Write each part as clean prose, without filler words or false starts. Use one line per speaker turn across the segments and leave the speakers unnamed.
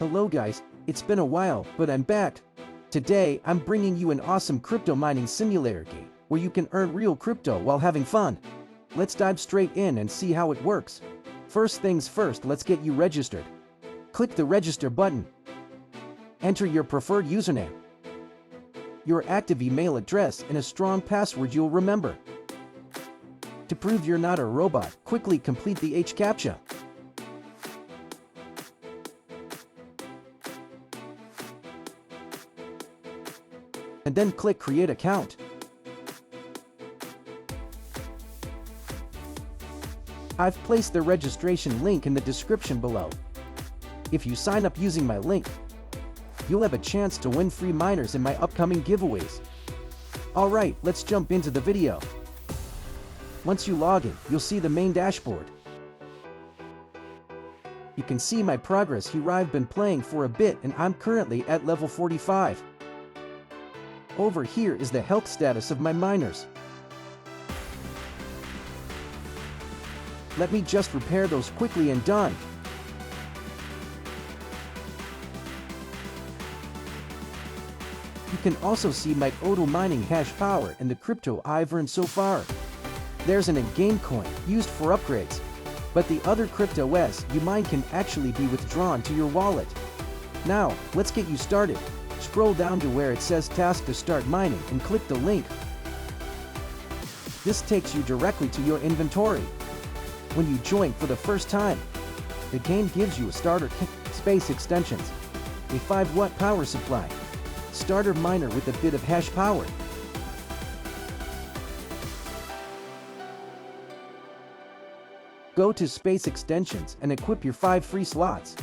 Hello guys, it's been a while, but I'm back. Today, I'm bringing you an awesome crypto mining simulator game, where you can earn real crypto while having fun. Let's dive straight in and see how it works. First things first, let's get you registered. Click the register button. Enter your preferred username, your active email address, and a strong password you'll remember. To prove you're not a robot, quickly complete the CAPTCHA. And then click Create Account. I've placed the registration link in the description below. If you sign up using my link, you'll have a chance to win free miners in my upcoming giveaways. Alright, let's jump into the video. Once you log in, you'll see the main dashboard. You can see my progress here. I've been playing for a bit and I'm currently at level 45. Over here is the health status of my miners. Let me just repair those quickly and done. You can also see my total mining hash power and the crypto I've earned so far. There's an in-game coin used for upgrades, but the other crypto you mine can actually be withdrawn to your wallet. Now, let's get you started. Scroll down to where it says Task to start mining and click the link. This takes you directly to your inventory. When you join for the first time, the game gives you a starter kit, space extensions, a 5-watt power supply, starter miner with a bit of hash power. Go to Space Extensions and equip your 5 free slots.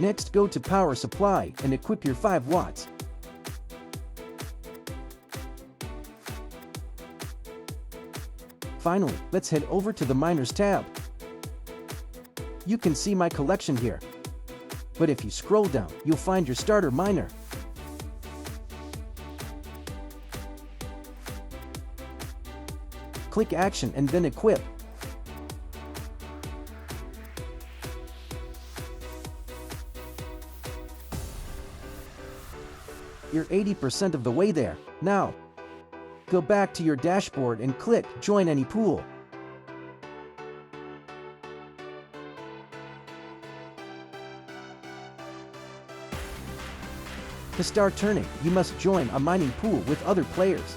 Next, go to Power Supply and equip your 5 watts. Finally, let's head over to the Miners tab. You can see my collection here, but if you scroll down, you'll find your starter miner. Click Action and then Equip. You're 80% of the way there. Now, go back to your dashboard and click Join Any Pool. To start turning, you must join a mining pool with other players.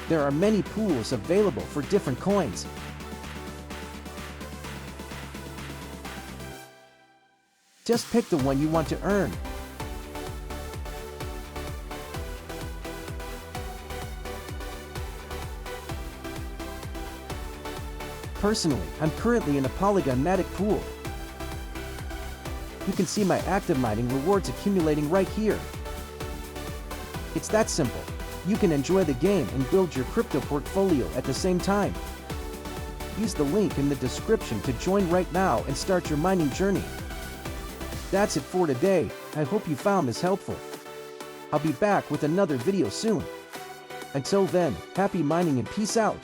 There are many pools available for different coins. Just pick the one you want to earn. Personally, I'm currently in a Polygon Matic pool. You can see my active mining rewards accumulating right here. It's that simple. You can enjoy the game and build your crypto portfolio at the same time. Use the link in the description to join right now and start your mining journey. That's it for today. I hope you found this helpful. I'll be back with another video soon. Until then, happy mining and peace out.